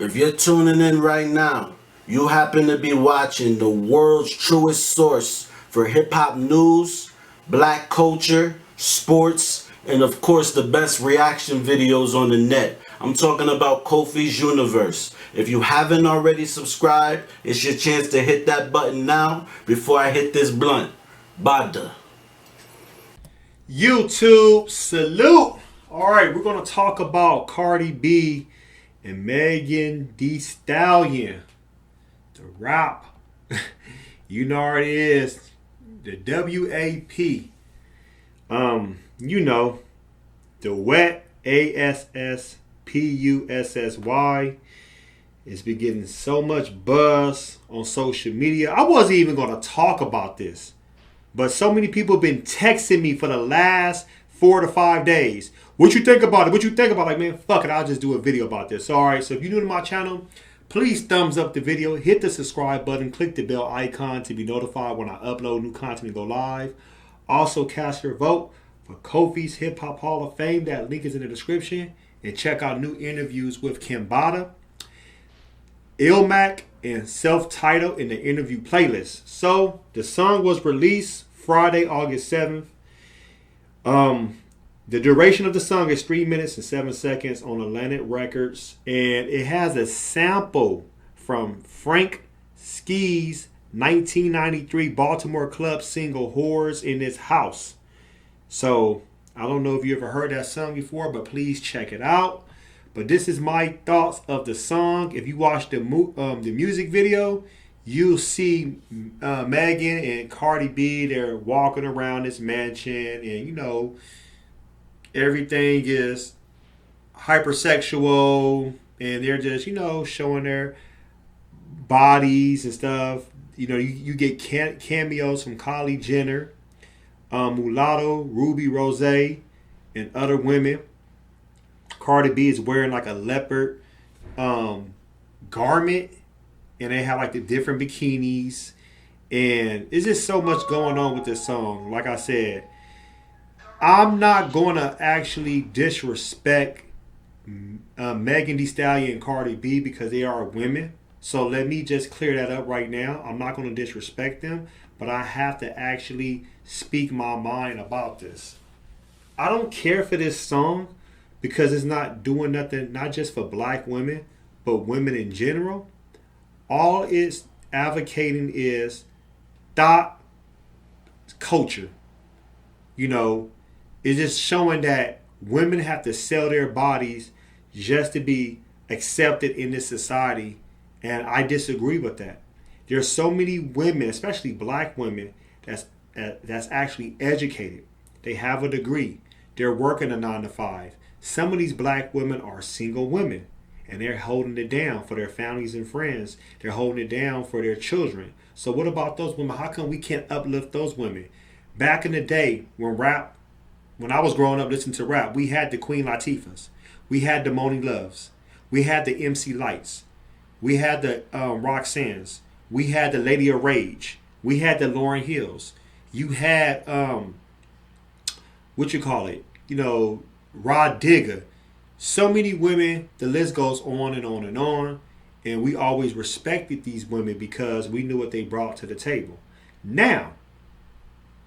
If you're tuning in right now, you happen to be watching the world's truest source for hip hop news, black culture, sports, and of course the best reaction videos on the net. I'm talking about Kofi's Universe. If you haven't already subscribed, it's your chance to hit that button now before I hit this blunt. Bada. YouTube, salute. All right, we're going to talk about Cardi B and Megan Thee Stallion. The rap. You know what it is. The W.A.P. You know, the W.A.P. ASSPUSSY. It's been getting so much buzz on social media. I wasn't even going to talk about this, but so many people have been texting me for the last 4 to 5 days. What you think about it? What you think about it? Like, man, fuck it. I'll just do a video about this. So, all right. So if you're new to my channel, please thumbs up the video. Hit the subscribe button. Click the bell icon to be notified when I upload new content and go live. Also, cast your vote for Kofi's Hip Hop Hall of Fame. That link is in the description. And check out new interviews with Kimbada, Ilmac, and Self-Titled in the interview playlist. So, the song was released Friday, August 7th. The duration of the song is 3 minutes and 7 seconds on Atlantic Records. And it has a sample from Frank Ski's 1993 Baltimore club single, Whores in This House. So, I don't know if you ever heard that song before, but please check it out. But this is my thoughts of the song. If you watch the music video, you'll see Megan and Cardi B. They're walking around this mansion, and you know, everything is hypersexual, and they're just, you know, showing their bodies and stuff. You know, you get cameos from Kylie Jenner, Mulatto, Ruby Rose, and other women. Cardi B is wearing like a leopard garment, and they have like the different bikinis, and it's just so much going on with this song. Like I said, I'm not going to actually disrespect Megan Thee Stallion and Cardi B because they are women. So let me just clear that up right now. I'm not going to disrespect them, but I have to actually speak my mind about this. I don't care for this song because it's not doing nothing, not just for black women, but women in general. All it's advocating is thought culture. You know, it's just showing that women have to sell their bodies just to be accepted in this society. And I disagree with that. There's so many women, especially black women, that's actually educated. They have a degree. They're working a 9 to 5. Some of these black women are single women, and they're holding it down for their families and friends. They're holding it down for their children. So what about those women? How come we can't uplift those women? Back in the day when I was growing up listening to rap, we had the Queen Latifahs. We had the Moni Loves. We had the MC Lights. We had the Roxannes. We had the Lady of Rage. We had the Lauryn Hills. You had, you know, Rod Digger. So many women, the list goes on and on and on. And we always respected these women because we knew what they brought to the table. Now,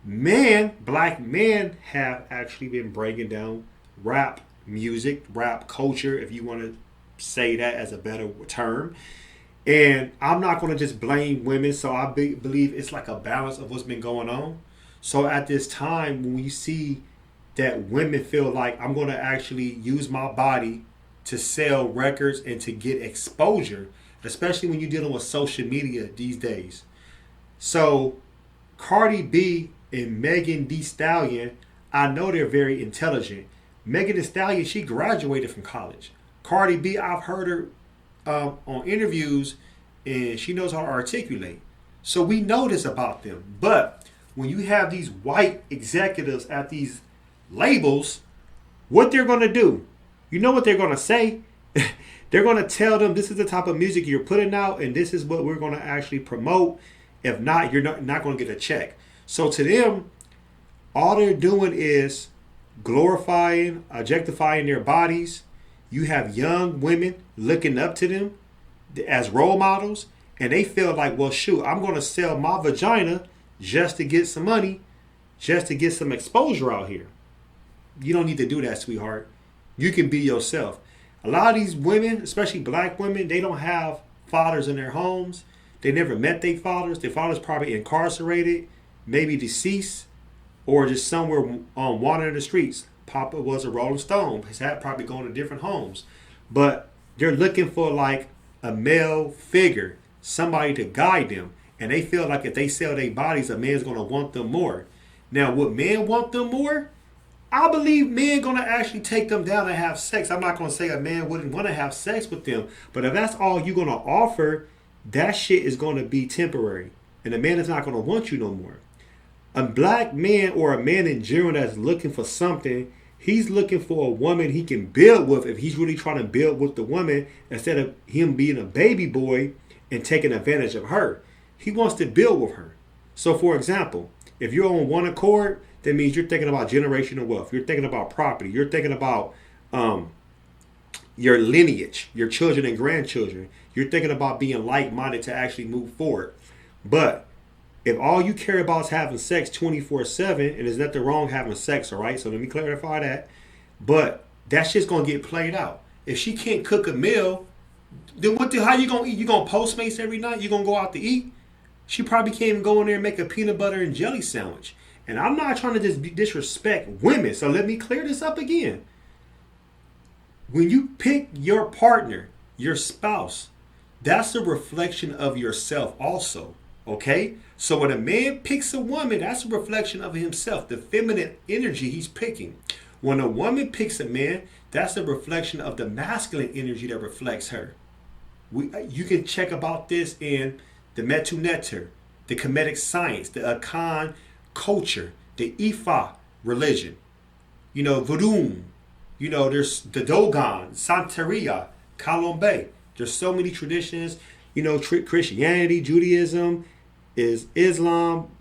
black men have actually been breaking down rap music, rap culture, if you want to say that as a better term. And I'm not going to just blame women. So I believe it's like a balance of what's been going on. So at this time, when you see that women feel like I'm going to actually use my body to sell records and to get exposure, especially when you're dealing with social media these days. So Cardi B and Megan Thee Stallion, I know they're very intelligent. Megan Thee Stallion, she graduated from college. Cardi B, I've heard her on interviews, and she knows how to articulate. So we know this about them. But when you have these white executives at these labels, what they're going to do, you know what they're going to say? They're going to tell them this is the type of music you're putting out, and this is what we're going to actually promote. If not, you're not going to get a check. So to them, all they're doing is glorifying, objectifying their bodies, You have young women looking up to them as role models, and they feel like, well, shoot, I'm going to sell my vagina just to get some money, just to get some exposure out here. You don't need to do that, sweetheart. You can be yourself. A lot of these women, especially black women, they don't have fathers in their homes. They never met their fathers. Their fathers probably incarcerated, maybe deceased, or just somewhere wandering the streets. Papa was a Rolling Stone. His hat probably going to different homes. But they're looking for like a male figure, somebody to guide them. And they feel like if they sell their bodies, a man's going to want them more. Now, would men want them more? I believe men going to actually take them down and have sex. I'm not going to say a man wouldn't want to have sex with them. But if that's all you're going to offer, that shit is going to be temporary. And the man is not going to want you no more. A black man or a man in general that's looking for something, he's looking for a woman he can build with if he's really trying to build with the woman instead of him being a baby boy and taking advantage of her. He wants to build with her. So, for example, if you're on one accord, that means you're thinking about generational wealth. You're thinking about property. You're thinking about your lineage, your children and grandchildren. You're thinking about being like-minded to actually move forward. But if all you care about is having sex 24/7, and there's nothing wrong having sex, all right? So let me clarify that. But that shit's going to get played out. If she can't cook a meal, then how you going to eat? You going to Postmates every night? You going to go out to eat? She probably can't even go in there and make a peanut butter and jelly sandwich. And I'm not trying to just disrespect women. So let me clear this up again. When you pick your partner, your spouse, that's a reflection of yourself also. Okay? So when a man picks a woman, that's a reflection of himself, the feminine energy he's picking. When a woman picks a man, that's a reflection of the masculine energy that reflects her. You can check about this in the Metu Neter, the Kemetic science, the Akan culture, the Ifa religion, Voodoo, there's the Dogon, Santeria, Kalombe. There's so many traditions, Christianity, Judaism, is Islam,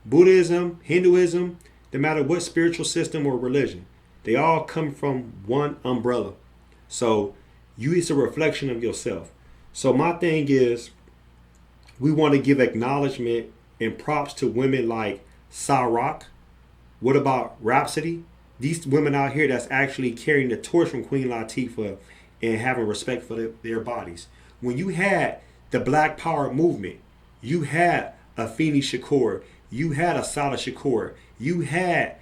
Buddhism, Hinduism, no matter what spiritual system or religion, they all come from one umbrella. So it's a reflection of yourself. So my thing is, we want to give acknowledgement and props to women like Sa-Rock. What about Rhapsody? These women out here that's actually carrying the torch from Queen Latifah and having respect for their bodies. When you had the Black Power movement, you had Afeni Shakur, you had Asada Shakur, you had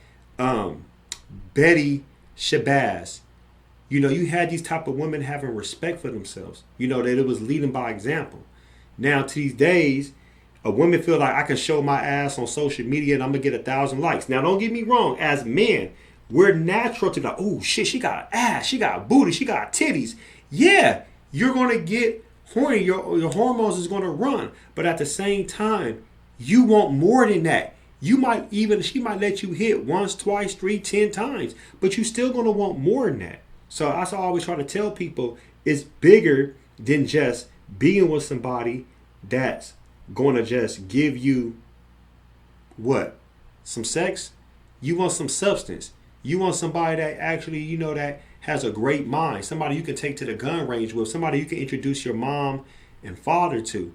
Betty Shabazz. You had these type of women having respect for themselves. That it was leading by example. Now, to these days, a woman feel like I can show my ass on social media and I'm going to get 1,000 likes. Now, don't get me wrong. As men, we're natural to be like, oh, shit, she got ass, she got booty, she got titties. Yeah, you're going to get horny. Your hormones is going to run. But at the same time, you want more than that. She might let you hit once, twice, 3, 10 times. But you still going to want more than that. So I always try to tell people it's bigger than just being with somebody that's going to just give you what? Some sex? You want some substance. You want somebody that actually, that has a great mind. Somebody you can take to the gun range with. Somebody you can introduce your mom and father to.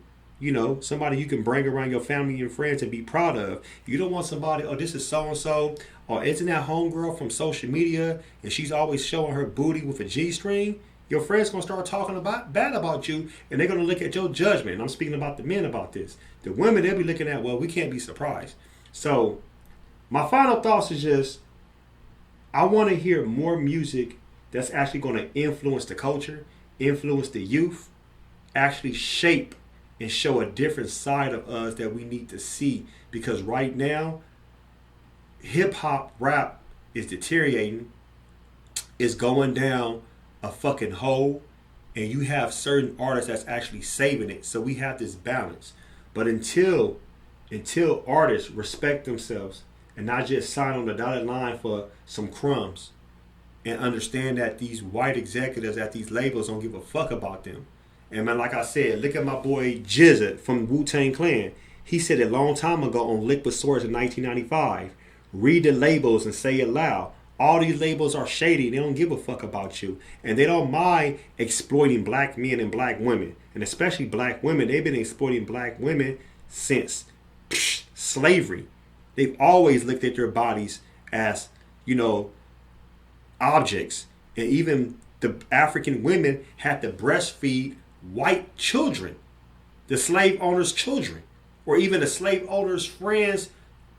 Somebody you can bring around your family and friends and be proud of. You don't want somebody, oh, this is so-and-so, or isn't that homegirl from social media and she's always showing her booty with a G-string? Your friends going to start talking bad about you, and they're going to look at your judgment. And I'm speaking about the men about this. The women, they'll be looking at, well, we can't be surprised. So my final thoughts is just, I want to hear more music that's actually going to influence the culture, influence the youth, actually shape and show a different side of us that we need to see. Because right now, hip-hop rap is deteriorating. It's going down a fucking hole, and you have certain artists that's actually saving it. So we have this balance. But until artists respect themselves and not just sign on the dotted line for some crumbs and understand that these white executives at these labels don't give a fuck about them. And man, like I said, look at my boy Jizza from Wu-Tang Clan. He said a long time ago on Liquid Swords in 1995, read the labels and say it loud. All these labels are shady. They don't give a fuck about you. And they don't mind exploiting black men and black women. And especially black women. They've been exploiting black women since slavery. They've always looked at their bodies as, objects. And even the African women had to breastfeed white children, the slave owners' children, or even the slave owners' friends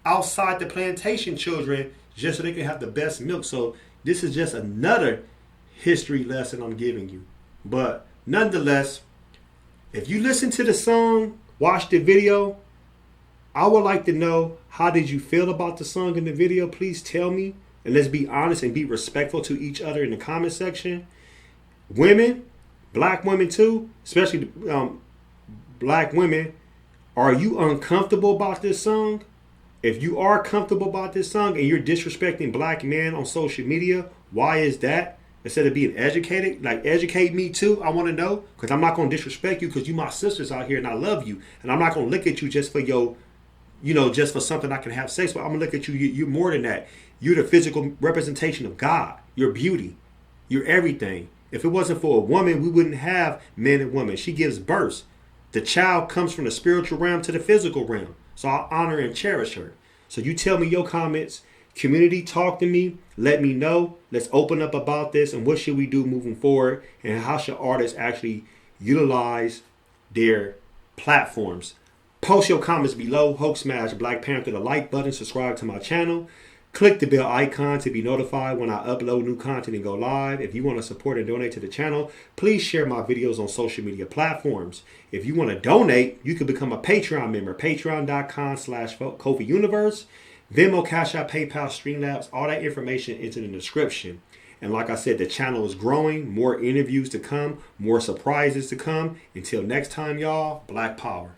outside the plantation children, just so they can have the best milk. So this is just another history lesson I'm giving you. But nonetheless, if you listen to the song, watch the video, I would like to know, how did you feel about the song and the video? Please tell me. And let's be honest and be respectful to each other in the comment section. Women, black women too, especially black women, are you uncomfortable about this song? If you are comfortable about this song and you're disrespecting black men on social media, why is that? Instead of being educated, like educate me too, I want to know. Because I'm not going to disrespect you because you my sisters out here and I love you. And I'm not going to look at you just for just for something I can have sex with. I'm going to look at you, you're more than that. You're the physical representation of God. You're beauty. You're everything. If it wasn't for a woman, we wouldn't have men and women. She gives birth. The child comes from the spiritual realm to the physical realm. So I honor and cherish her. So you tell me your comments. Community, talk to me. Let me know. Let's open up about this and what should we do moving forward and how should artists actually utilize their platforms. Post your comments below. Hulk smash Black Panther the like button. Subscribe to my channel. Click the bell icon to be notified when I upload new content and go live. If you want to support and donate to the channel, please share my videos on social media platforms. If you want to donate, you can become a Patreon member. Patreon.com/KofiUniverse. Venmo, CashApp, PayPal, Streamlabs, all that information is in the description. And like I said, the channel is growing. More interviews to come. More surprises to come. Until next time, y'all, Black Power.